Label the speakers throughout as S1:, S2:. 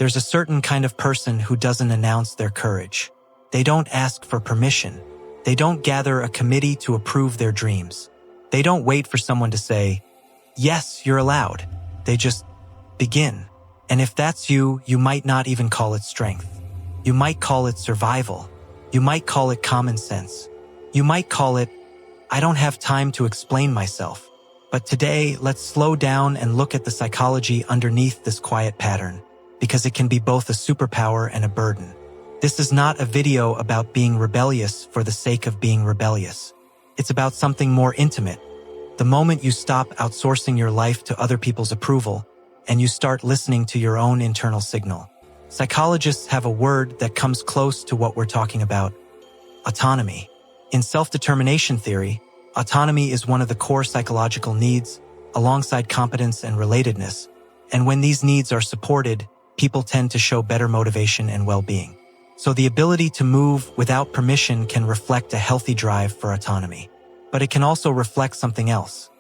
S1: There's a certain kind of person who doesn't announce their courage. They don't ask for permission. They don't gather a committee to approve their dreams. They don't wait for someone to say, "Yes, you're allowed." They just begin. And if that's you, you might not even call it strength. You might call it survival. You might call it common sense. You might call it, "I don't have time to explain myself." But today, let's slow down and look at the psychology underneath this quiet pattern, because it can be both a superpower and a burden. This is not a video about being rebellious for the sake of being rebellious. It's about something more intimate. The moment you stop outsourcing your life to other people's approval, and you start listening to your own internal signal. Psychologists have a word that comes close to what we're talking about: autonomy. In self-determination theory, autonomy is one of the core psychological needs, alongside competence and relatedness, and when these needs are supported, people tend to show better motivation and well-being. So the ability to move without permission can reflect a healthy drive for autonomy. But it can also reflect something else: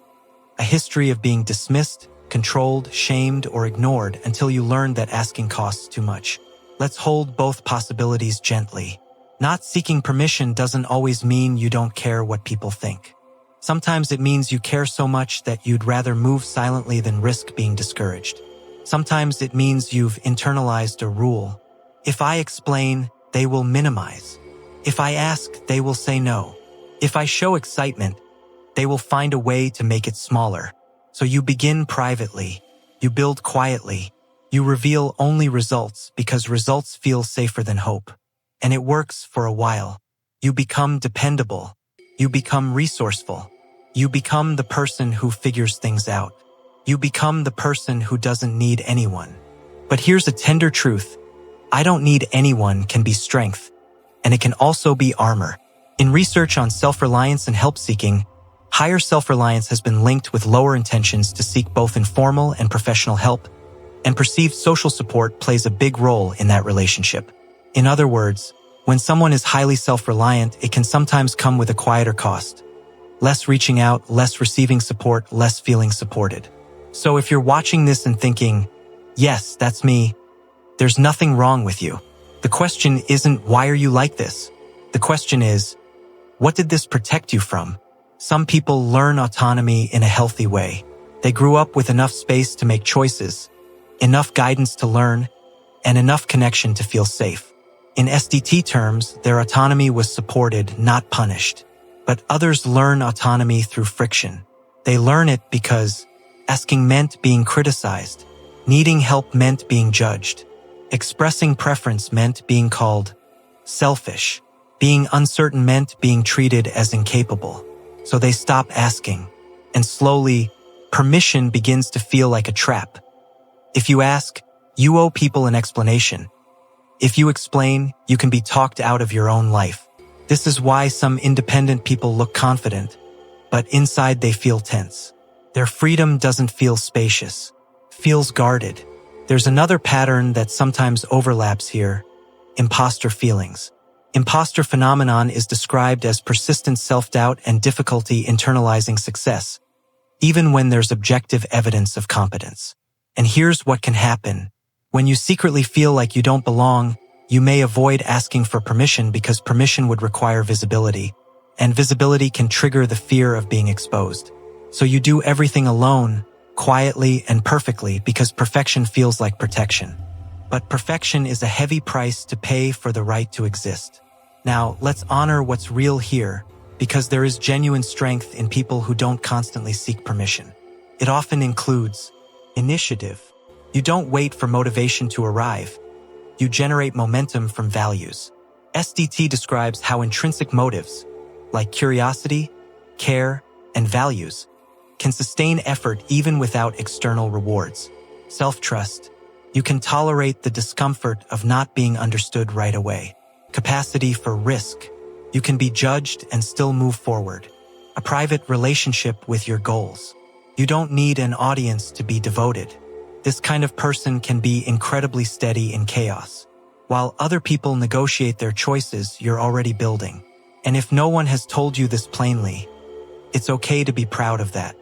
S1: a history of being dismissed, controlled, shamed, or ignored until you learn that asking costs too much. Let's hold both possibilities gently. Not seeking permission doesn't always mean you don't care what people think. Sometimes it means you care so much that you'd rather move silently than risk being discouraged. Sometimes it means you've internalized a rule. If I explain, they will minimize. If I ask, they will say no. If I show excitement, they will find a way to make it smaller. So you begin privately, you build quietly, you reveal only results because results feel safer than hope. And it works for a while. You become dependable. You become resourceful. You become the person who figures things out. You become the person who doesn't need anyone. But here's a tender truth: "I don't need anyone" can be strength, and it can also be armor. In research on self-reliance and help-seeking, higher self-reliance has been linked with lower intentions to seek both informal and professional help, and perceived social support plays a big role in that relationship. In other words, when someone is highly self-reliant, it can sometimes come with a quieter cost. Less reaching out, less receiving support, less feeling supported. So if you're watching this and thinking, "Yes, that's me," there's nothing wrong with you. The question isn't, "Why are you like this?" The question is, what did this protect you from? Some people learn autonomy in a healthy way. They grew up with enough space to make choices, enough guidance to learn, and enough connection to feel safe. In SDT terms, their autonomy was supported, not punished. But others learn autonomy through friction. They learn it because asking meant being criticized, needing help meant being judged, expressing preference meant being called selfish, being uncertain meant being treated as incapable. So they stop asking, and slowly, permission begins to feel like a trap. If you ask, you owe people an explanation. If you explain, you can be talked out of your own life. This is why some independent people look confident, but inside they feel tense. Their freedom doesn't feel spacious, feels guarded. There's another pattern that sometimes overlaps here: imposter feelings. Imposter phenomenon is described as persistent self-doubt and difficulty internalizing success, even when there's objective evidence of competence. And here's what can happen. When you secretly feel like you don't belong, you may avoid asking for permission because permission would require visibility, and visibility can trigger the fear of being exposed. So you do everything alone, quietly and perfectly, because perfection feels like protection. But perfection is a heavy price to pay for the right to exist. Now, let's honor what's real here, because there is genuine strength in people who don't constantly seek permission. It often includes initiative. You don't wait for motivation to arrive. You generate momentum from values. SDT describes how intrinsic motives, like curiosity, care, and values, can sustain effort even without external rewards. Self-trust. You can tolerate the discomfort of not being understood right away. Capacity for risk. You can be judged and still move forward. A private relationship with your goals. You don't need an audience to be devoted. This kind of person can be incredibly steady in chaos. While other people negotiate their choices, you're already building. And if no one has told you this plainly, it's okay to be proud of that.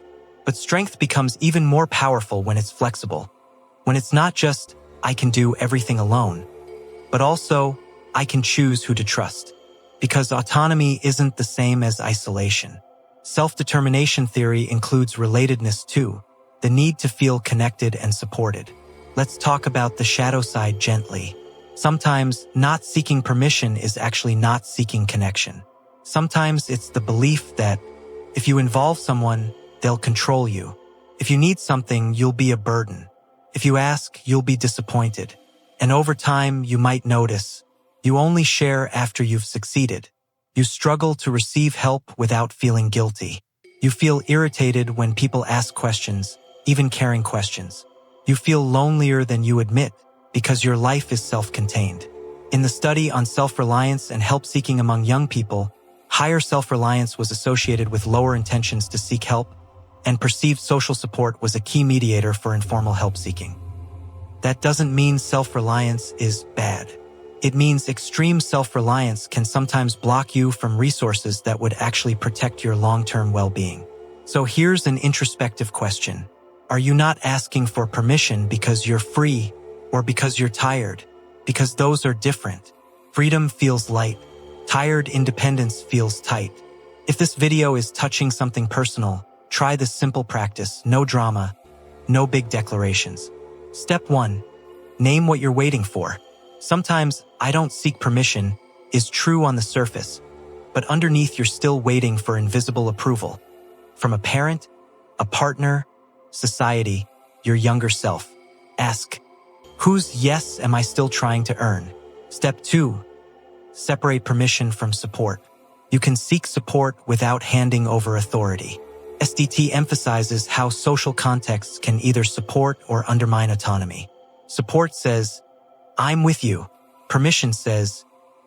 S1: But strength becomes even more powerful when it's flexible. When it's not just, I can do everything alone. But also, I can choose who to trust. Because autonomy isn't the same as isolation. Self-determination theory includes relatedness too, the need to feel connected and supported. Let's talk about the shadow side gently. Sometimes, not seeking permission is actually not seeking connection. Sometimes it's the belief that if you involve someone, they'll control you. If you need something, you'll be a burden. If you ask, you'll be disappointed. And over time, you might notice, you only share after you've succeeded. You struggle to receive help without feeling guilty. You feel irritated when people ask questions, even caring questions. You feel lonelier than you admit because your life is self-contained. In the study on self-reliance and help-seeking among young people, higher self-reliance was associated with lower intentions to seek help, and perceived social support was a key mediator for informal help-seeking. That doesn't mean self-reliance is bad. It means extreme self-reliance can sometimes block you from resources that would actually protect your long-term well-being. So here's an introspective question. Are you not asking for permission because you're free or because you're tired? Because those are different. Freedom feels light. Tired independence feels tight. If this video is touching something personal, try this simple practice. No drama, no big declarations. Step 1. Name what you're waiting for. Sometimes, I don't seek permission is true on the surface, but underneath you're still waiting for invisible approval. From a parent, a partner, society, your younger self. Ask, whose yes am I still trying to earn? Step 2. Separate permission from support. You can seek support without handing over authority. SDT emphasizes how social contexts can either support or undermine autonomy. Support says, I'm with you. Permission says,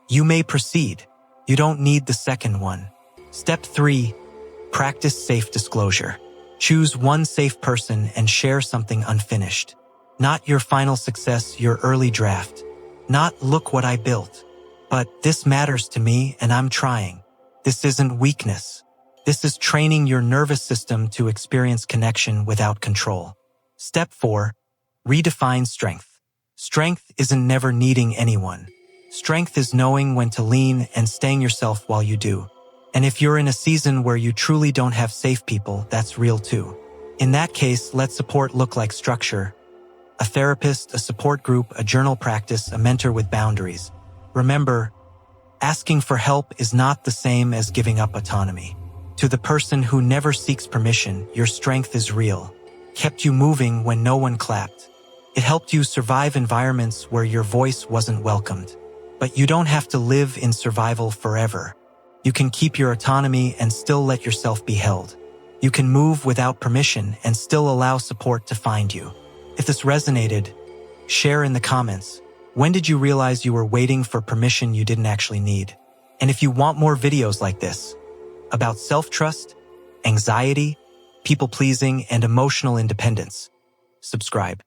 S1: you may proceed. You don't need the second one. Step 3. Practice safe disclosure. Choose one safe person and share something unfinished. Not your final success, your early draft. Not look what I built. But this matters to me and I'm trying. This isn't weakness. This is training your nervous system to experience connection without control. Step 4. Redefine strength. Strength isn't never needing anyone. Strength is knowing when to lean and staying yourself while you do. And if you're in a season where you truly don't have safe people, that's real too. In that case, let support look like structure. A therapist, a support group, a journal practice, a mentor with boundaries. Remember, asking for help is not the same as giving up autonomy. To the person who never seeks permission, your strength is real. Kept you moving when no one clapped. It helped you survive environments where your voice wasn't welcomed. But you don't have to live in survival forever. You can keep your autonomy and still let yourself be held. You can move without permission and still allow support to find you. If this resonated, share in the comments. When did you realize you were waiting for permission you didn't actually need? And if you want more videos like this, about self-trust, anxiety, people-pleasing, and emotional independence, subscribe.